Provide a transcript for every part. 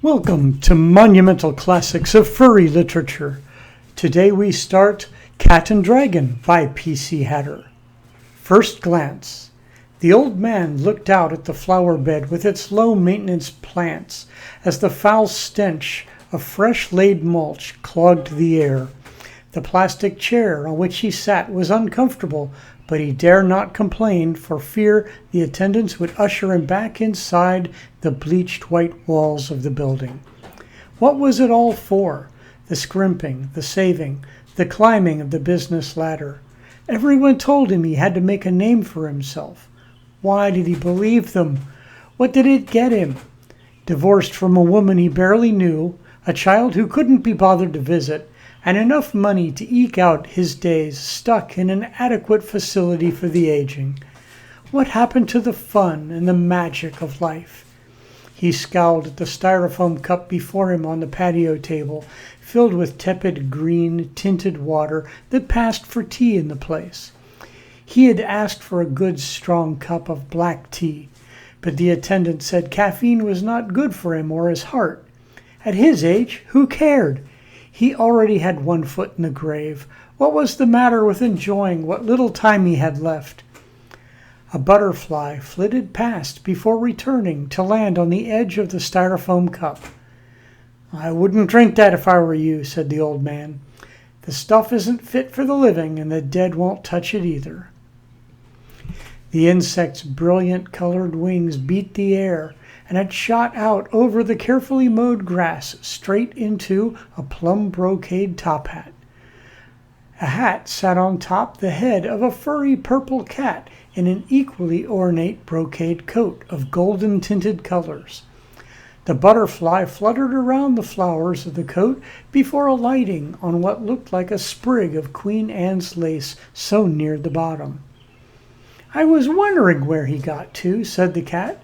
Welcome to Monumental Classics of Furry Literature. Today we start Cat and Dragon by P.C. Hatter. First glance. The old man looked out at the flower bed with its low-maintenance plants as the foul stench of fresh-laid mulch clogged the air. The plastic chair on which he sat was uncomfortable, but he dare not complain for fear the attendants would usher him back inside the bleached white walls of the building. What was it all for? The scrimping, the saving, the climbing of the business ladder. Everyone told him he had to make a name for himself. Why did he believe them? What did it get him? Divorced from a woman he barely knew, a child who couldn't be bothered to visit, and enough money to eke out his days stuck in an adequate facility for the aging. What happened to the fun and the magic of life? He scowled at the styrofoam cup before him on the patio table, filled with tepid green tinted water that passed for tea in the place. He had asked for a good strong cup of black tea, but the attendant said caffeine was not good for him or his heart. At his age, who cared? He already had one foot in the grave. What was the matter with enjoying what little time he had left? A butterfly flitted past before returning to land on the edge of the styrofoam cup. "I wouldn't drink that if I were you," said the old man. "The stuff isn't fit for the living, and the dead won't touch it either." The insect's brilliant colored wings beat the air, and it shot out over the carefully mowed grass straight into a plum brocade top hat. A hat sat on top the head of a furry purple cat in an equally ornate brocade coat of golden-tinted colors. The butterfly fluttered around the flowers of the coat before alighting on what looked like a sprig of Queen Anne's lace sewn near the bottom. "I was wondering where he got to," said the cat.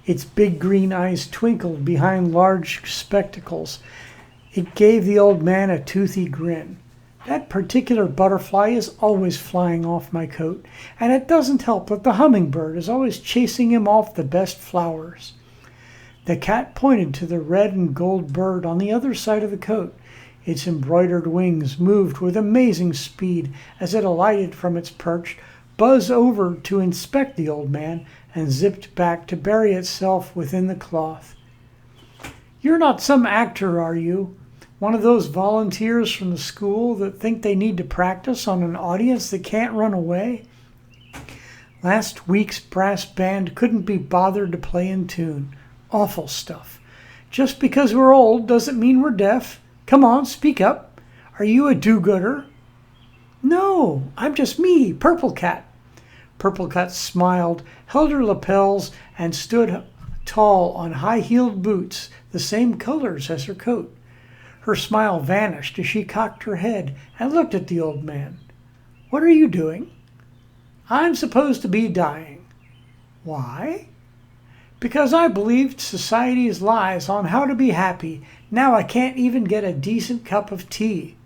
Its big green eyes twinkled behind large spectacles. It gave the old man a toothy grin. "That particular butterfly is always flying off my coat, and it doesn't help that the hummingbird is always chasing him off the best flowers." The cat pointed to the red and gold bird on the other side of the coat. Its embroidered wings moved with amazing speed as it alighted from its perch, buzzed over to inspect the old man, and zipped back to bury itself within the cloth. "You're not some actor, are you? One of those volunteers from the school that think they need to practice on an audience that can't run away? Last week's brass band couldn't be bothered to play in tune. Awful stuff. Just because we're old doesn't mean we're deaf. Come on, speak up. Are you a do-gooder?" "No, I'm just me, Purple Cat." Purple Cat smiled, held her lapels, and stood tall on high-heeled boots, the same colors as her coat. Her smile vanished as she cocked her head and looked at the old man. "What are you doing?" "I'm supposed to be dying." "Why?" "Because I believed society's lies on how to be happy. Now I can't even get a decent cup of tea."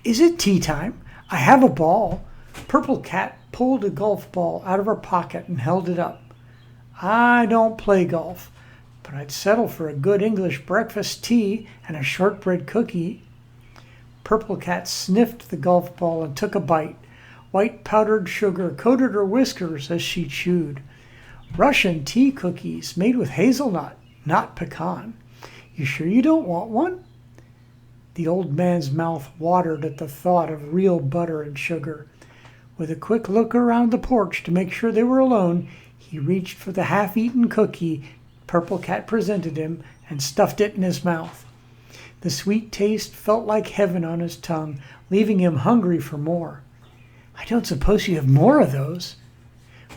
"Is it tea time? I have a ball." Purple Cat pulled a golf ball out of her pocket and held it up. "I don't play golf, but I'd settle for a good English breakfast tea and a shortbread cookie." Purple Cat sniffed the golf ball and took a bite. White powdered sugar coated her whiskers as she chewed. "Russian tea cookies made with hazelnut, not pecan. You sure you don't want one?" The old man's mouth watered at the thought of real butter and sugar. With a quick look around the porch to make sure they were alone, he reached for the half-eaten cookie Purple Cat presented him and stuffed it in his mouth. The sweet taste felt like heaven on his tongue, leaving him hungry for more. "I don't suppose you have more of those?"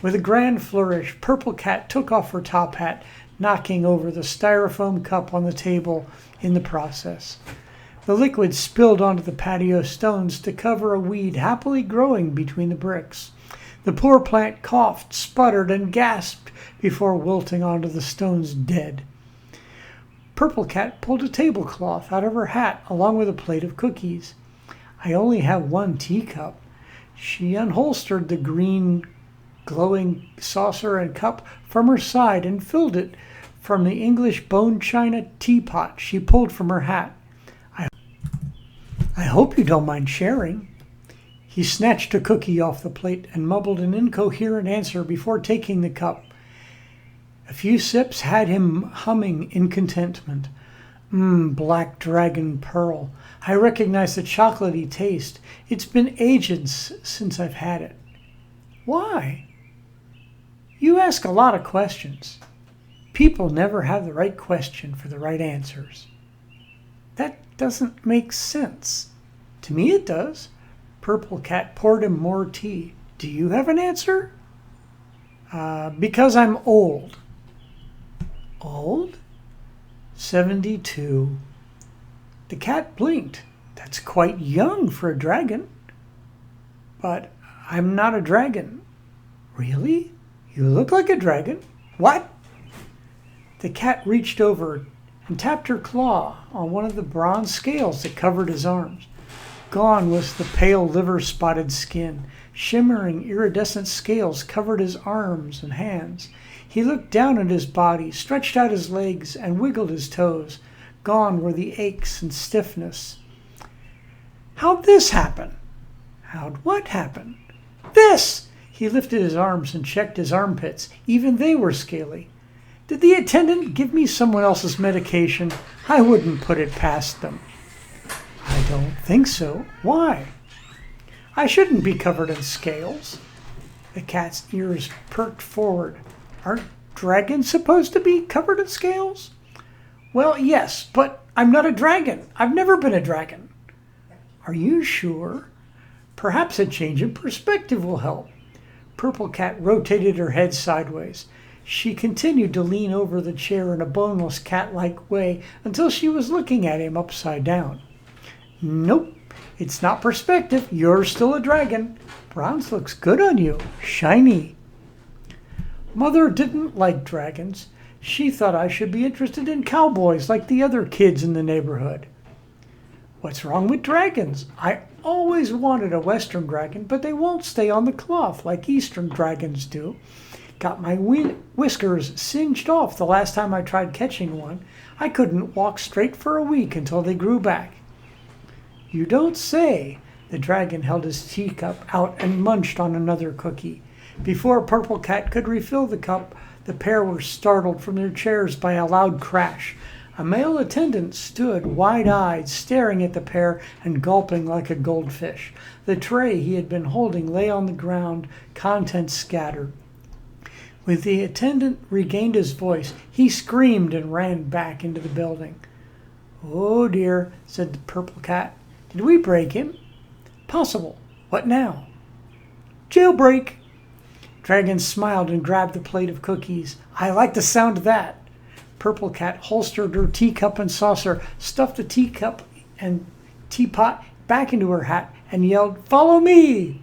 With a grand flourish, Purple Cat took off her top hat, knocking over the styrofoam cup on the table in the process. The liquid spilled onto the patio stones to cover a weed happily growing between the bricks. The poor plant coughed, sputtered, and gasped before wilting onto the stones dead. Purple Cat pulled a tablecloth out of her hat along with a plate of cookies. "I only have one teacup." She unholstered the green glowing saucer and cup from her side and filled it from the English bone china teapot she pulled from her hat. I hope you don't mind sharing. He snatched a cookie off the plate and mumbled an incoherent answer before taking the cup. A few sips had him humming in contentment. Black dragon pearl. I recognize the chocolatey taste. It's been ages since I've had it. Why? You ask a lot of questions. People never have the right question for the right answers. That doesn't make sense. To me it does. Purple Cat poured him more tea. Do you have an answer? Because I'm old. Old? 72. The cat blinked. That's quite young for a dragon. But I'm not a dragon. Really? You look like a dragon. What? The cat reached over and tapped her claw on one of the bronze scales that covered his arms. Gone was the pale liver-spotted skin. Shimmering iridescent scales covered his arms and hands. He looked down at his body, stretched out his legs, and wiggled his toes. Gone were the aches and stiffness. How'd this happen? How'd what happen? This! He lifted his arms and checked his armpits. Even they were scaly. Did the attendant give me someone else's medication? I wouldn't put it past them. I don't think so. Why? I shouldn't be covered in scales. The cat's ears perked forward. Aren't dragons supposed to be covered in scales? Well, yes, but I'm not a dragon. I've never been a dragon. Are you sure? Perhaps a change in perspective will help. Purple Cat rotated her head sideways. She continued to lean over the chair in a boneless cat-like way until she was looking at him upside down. Nope, it's not perspective. You're still a dragon. Bronze looks good on you. Shiny. Mother didn't like dragons. She thought I should be interested in cowboys like the other kids in the neighborhood. What's wrong with dragons? I always wanted a western dragon, but they won't stay on the cloth like eastern dragons do. Got my whiskers singed off the last time I tried catching one. I couldn't walk straight for a week until they grew back. You don't say. The dragon held his teacup out and munched on another cookie. Before Purple Cat could refill the cup, the pair were startled from their chairs by a loud crash. A male attendant stood wide-eyed, staring at the pair and gulping like a goldfish. The tray he had been holding lay on the ground, contents scattered. When the attendant regained his voice, he screamed and ran back into the building. Oh dear, said the Purple Cat. Did we break him? Possible. What now? Jailbreak. Dragon smiled and grabbed the plate of cookies. I like the sound of that. Purple Cat holstered her teacup and saucer, stuffed the teacup and teapot back into her hat, and yelled, Follow me!